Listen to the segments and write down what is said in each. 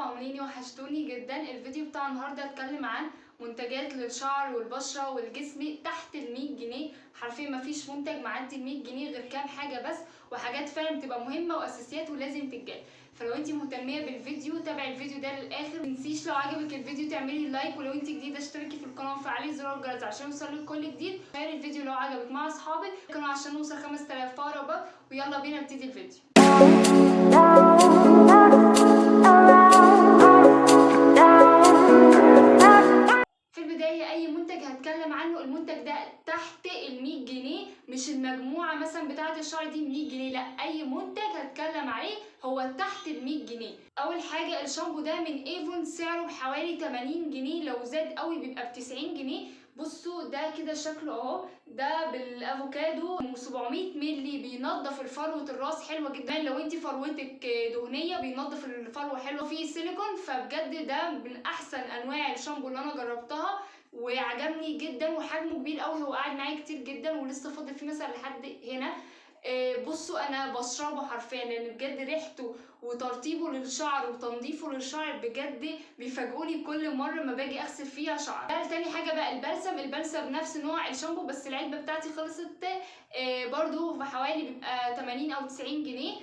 عاملين ايه؟ وحشتوني جدا. الفيديو بتاع النهارده هتكلم عن منتجات للشعر والبشره والجسم تحت ال100 جنيه. حرفيا مفيش منتج معدي ال100 جنيه غير كام حاجه بس، وحاجات فعلا بتبقى مهمه واساسيات ولازم تتجاب. فلو انت مهتميه بالفيديو تابعي الفيديو ده للاخر. متنسيش لو عجبك الفيديو تعملي لايك، ولو انت جديده اشتركي في القناه وفعلي زر الجرس عشان يوصلك كل جديد. شيري الفيديو لو عجبك مع اصحابك القناه عشان نوصل 5000 فولور. ويلا بينا نبتدي الفيديو. في البداية أي منتج هتكلم عنه المنتج ده تحت ال100 جنيه، مش المجموعة مثلا بتاعة الشعر دي 100 جنيه، لا أي منتج هتكلم عليه هو تحت ال100 جنيه. أول حاجة الشامبو ده من ايفون، سعره بحوالي 80 جنيه، لو زاد قوي بيبقى ب90 جنيه. بصوا ده كده شكله اهو، ده بالافوكادو 700 مللي، بينظف الفروة الراس حلوة جدا. لو انت فروتك دهنية بينظف الفروة حلوة، فيه سيليكون، فبجد ده من احسن انواع الشامبو اللي انا جربتها وعجبني جدا. وحجمه كبير قوي، هو قاعد معايا كتير جدا ولسه فاضل فيه مثلا لحد هنا. بصوا انا بشربه حرفيا لان بجد ريحته وترطيبه للشعر وتنظيفه للشعر بجد بيفاجئوني كل مره ما باجي اغسل فيها شعر. ده تاني حاجه بقى البلسم نفس نوع الشامبو، بس العلبه بتاعتي خلصت برضو بحوالي بيبقى 80 او 90 جنيه.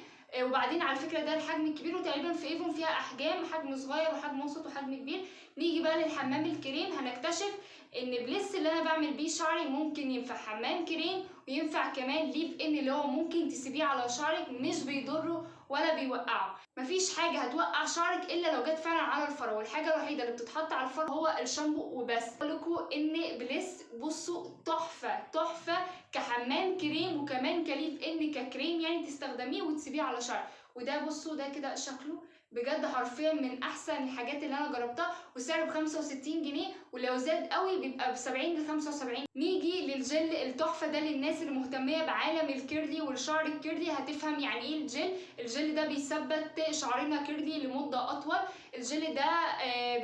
وبعدين على فكره ده الحجم الكبير، وتقريبا في ايفون فيها احجام، حجم صغير وحجم وسط وحجم كبير. نيجي بقى للحمام الكريم، هنكتشف ان بليس اللي انا بعمل بيه شعري ممكن ينفع حمام كريم، وينفع كمان ليف ان اللي هو ممكن تسيبيه على شعرك مش بيضره ولا بيوقعه. مفيش حاجه هتوقع شعرك الا لو جت فعلا على الفروه. الحاجه الوحيده اللي بتتحط على الفروه هو الشامبو وبس. اقول لكم ان بليس بصوا تحفه تحفه كحمام كريم، وكمان كليف ان ككريم، يعني تستخدميه وتسيبيه على شعرك. وده بصوا ده كده شكله بجد حرفيا من احسن الحاجات اللي انا جربتها، وسعره ب65 جنيه، ولو زاد قوي بيبقى ب70 ل 75. نيجي للجل التحفه ده للناس اللي مهتميه بعالم الكيرلي والشعر الكيرلي، هتفهم يعني ايه الجل. الجل ده بيثبت شعرنا كيرلي لمده اطول. الجل ده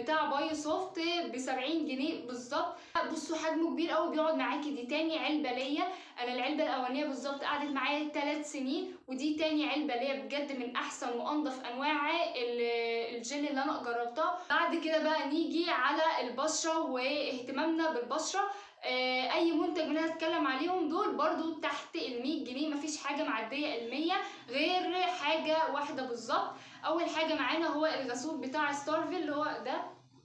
بتاع بايو سوفت ب70 جنيه بالظبط. بصوا حجمه كبير قوي، بيقعد معاكي. دي تاني علبه ليا، انا العلبه الاولانيه بالظبط قعدت معايا 3 سنين، ودي تاني علبه ليا. بجد من احسن وانضف انواع الجل اللي انا جربتها. بعد كده بقى نيجي على البشره واهتمامنا بالبشره. اي منتج من اللي هتكلم عليهم دول برضو تحت ال100 جنيه، مفيش حاجه معديه ال100 غير حاجه واحده بالظبط. اول حاجه معانا هو الغسول بتاع ستارفل اللي هو ده،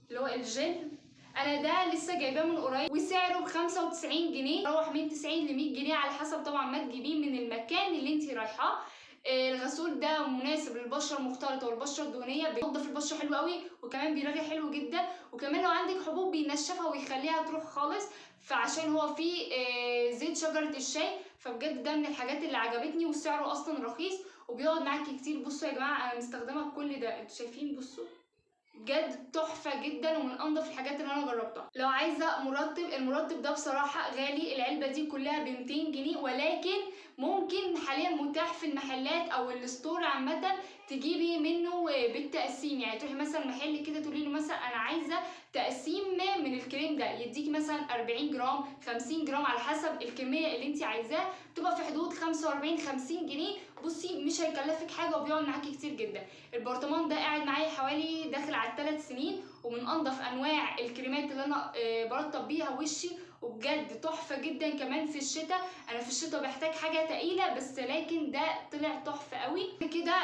اللي هو الجل. انا ده لسه جايباه من قريب وسعره ب95 جنيه، روح من 90 ل 100 جنيه على حسب طبعا ما تجيبيه من المكان اللي انت رايحاه. الغسول ده مناسب للبشره المختلطه والبشره الدهنيه، بينضف البشره حلو قوي، وكمان بيرغي حلو جدا، وكمان لو عندك حبوب بينشفها ويخليها تروح خالص. فعشان هو فيه زيت شجره الشاي، فبجد ده من الحاجات اللي عجبتني، وسعره اصلا رخيص وبيقعد معاكي كتير. بصوا يا جماعه انا مستخدمه كل ده، انتوا شايفين؟ بصوا بجد تحفه جدا ومن انضف الحاجات اللي انا جربتها. لو عايزه مرطب، المرطب ده بصراحه غالي، العلبه دي كلها ب200 جنيه، ولكن ممكن حاليا متاح في المحلات او الستور عامه تجيبي منه بالتقسيم. يعني تروحي مثلا محل كده تقولي له مثلا انا عايزه تقسيم من الكريم ده، يديكي مثلا 40 جرام 50 جرام على حسب الكميه اللي انت عايزاها، تبقى في حدود 45 50 جنيه. بصي مش هيكلفك حاجه وبيقعد معاكي كتير جدا. البرطمان ده قاعد معايا حوالي داخل على 3 سنين، ومن انضف انواع الكريمات اللي انا برطب بيها وشي، وبجد تحفه جدا كمان في الشتاء. انا في الشتاء بحتاج حاجه تقيله بس، لكن ده طلع تحفه قوي. كده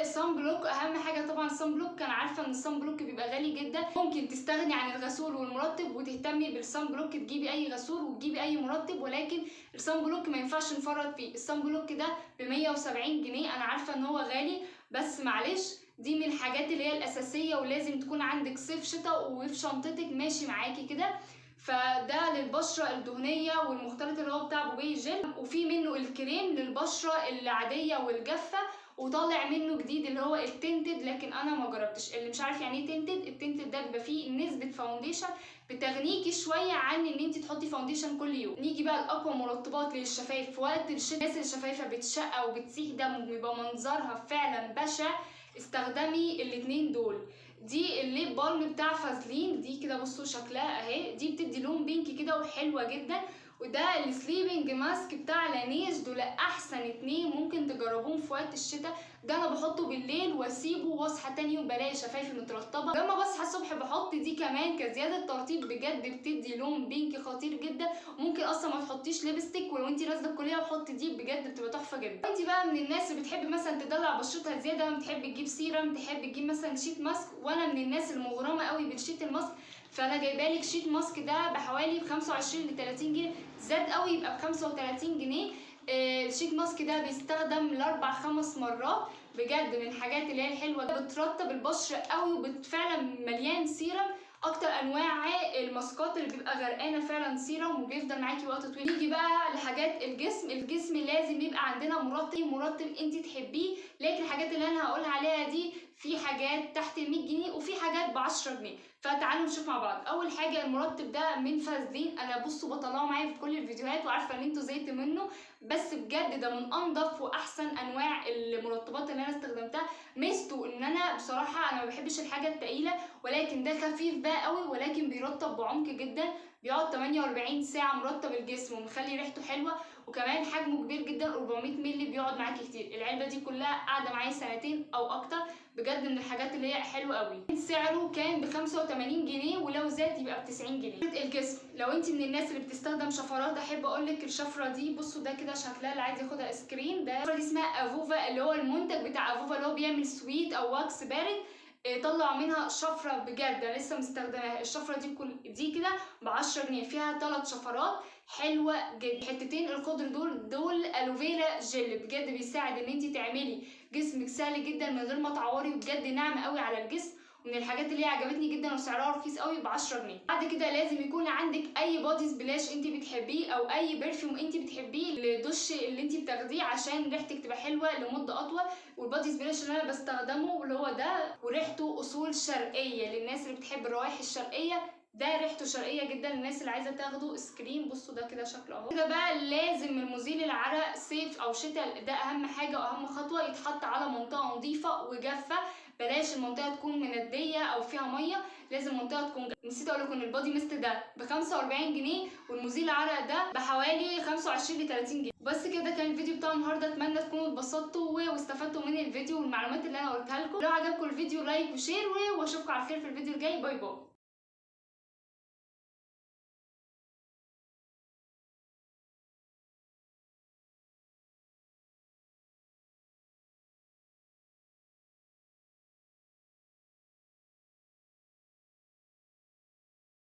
الصن بلوك، اهم حاجه طبعا الصن بلوك. انا عارفه ان الصن بلوك بيبقى غالي جدا، ممكن تستغني عن الغسول والمرطب وتهتمي بالصن بلوك، تجيبي اي غسول وتجيبي اي مرطب، ولكن الصن بلوك ما ينفعش نفرط فيه. الصن بلوك ده ب170 جنيه، انا عارفه ان هو غالي بس معلش دي من الحاجات اللي هي الاساسيه، ولازم تكون عندك صيف شتاء وفي شنطتك ماشي معاكي كده. فده للبشره الدهنيه والمختلط اللي هو بتاع بوبي جل، وفي منه الكريم للبشره العاديه والجافه، وطالع منه جديد اللي هو التنتد، لكن انا ما جربتش. اللي مش عارف يعني ايه تنتد، التنتد ده بيبقى فيه نسبه فاونديشن بتغنيكي شويه عن ان انت تحطي فاونديشن كل يوم. نيجي بقى لاقوى مرطبات للشفايف في وقت الشتاء. الناس اللي شفايفها بتشقق وبتسيح دم وبيبقى منظرها فعلا بشع، استخدمي الاتنين دول. دي الليب بالم بتاع فازلين، دي كده بصوا شكلها اهي، دي بتدي لون بينك كده وحلوه جدا. وده السليبنج ماسك بتاع لانيش، دول احسن اتنين ممكن تجربوهم في وقت الشتاء. ده انا بحطه بالليل واسيبه واصحى تاني يوم بلاقي شفايفي مترطبه. لما بصحى الصبح بحط دي كمان كزياده ترطيب، بجد بتدي لون بينك خطير جدا. ممكن اصلا ما تحطيش ليبستيك ولو انت نازله الكليه وحط دي، بجد بتبقى تحفه جدا. انت بقى من الناس اللي بتحب مثلا تدلع بشرتها زياده، بتحب تجيب سيرم، تحب تجيب مثلا شيت ماسك، وانا من الناس المغرمه قوي بالشيت الماسك، فانا جايبالك شيت ماسك ده بحوالي 25 ل 30 جنيه، زاد قوي يبقى ب 35 جنيه. الشيت ماسك ده بيستخدم ل4 5 مرات، بجد من الحاجات اللي هي الحلوه، بترطب البشره قوي وفعلا مليان سيرم، اكتر انواع الماسكات اللي بيبقى غرقانه فعلا سيرم وبيفضل معاكي وقت طويل. نيجي بقى لحاجات الجسم لازم يبقى عندنا مرطب انت تحبيه، لكن الحاجات اللي انا هقولها عليها دي في حاجات تحت ال 100 جنيه وفي حاجات ب 10 جنيه، فتعالوا نشوف مع بعض. اول حاجه المرطب ده من فازلين، انا بصوا بطلعه معايا في كل الفيديوهات وعارفه ان انتوا زهقتوا منه، بس بجد ده من انضف واحسن انواع المرطبات اللي انا استخدمتها. ميزته ان انا بصراحه انا ما بحبش الحاجه التقيله، ولكن ده خفيف بقى قوي ولكن بيرطب بعمق جدا، بيقعد 48 ساعه مرطب الجسم ومخلي ريحته حلوه، وكمان حجمه كبير جدا 400 مللي بيقعد معاكي كتير. العلبه دي كلها قاعده معايا سنتين او اكتر، بجد من الحاجات اللي هي حلوه قوي. سعره كان ب 85 جنيه ولو زاد يبقى ب 90 جنيه. الجسم لو انت من الناس اللي بتستخدم شفرات، احب اقول لك الشفره دي، بصوا ده كده شكلها اللي عايز ياخدها سكرين، ده الشفره دي اسمها افوفا، اللي هو المنتج بتاع افوفا اللي هو بيعمل سويت او واكس بارد، طلع منها شفره بجد انا لسه مستخدماها. الشفره دي كده ب 10 جنيه، فيها 3 شفرات حلوه جدا. حتتين الخضر دول الوفيرا جل، بجد بيساعد ان انت تعملي جسمك سهل جدا من غير ما تعوري، وبجد ناعمه قوي على الجسم، ومن الحاجات اللي هي عجبتني جدا وسعرها رخيص قوي ب 10 جنيه. بعد كده لازم يكون عندك اي بودي سبلاش انت بتحبيه او اي برفيوم انت بتحبيه للدش اللي انت بتاخديه عشان ريحتك تبقى حلوه لمده اطول. والبودي سبلاش اللي انا بستخدمه اللي هو ده، وريحته اصول شرقيه للناس اللي بتحب الروائح الشرقيه، ده ريحته شرقيه جدا للناس اللي عايزه تاخده سكرين. بصوا ده كده شكله اهو. كده بقى لازم المزيل العرق صيف او شتاء، ده اهم حاجه واهم خطوه، يتحط على منطقه نظيفه وجافه، بلاش المنطقه تكون منديه او فيها ميه، لازم المنطقه تكون جافه. نسيت اقول لكم ان البودي ميست ده ب 45 جنيه والمزيل العرق ده بحوالي 25 ل 30 جنيه. بس كده كان الفيديو بتاع النهارده، اتمنى تكونوا اتبسطتوا واستفدتوا من الفيديو والمعلومات اللي انا قلتها لكم. لو عجبكم الفيديو لايك وشير، واشوفكم على خير في الفيديو الجاي. باي باي.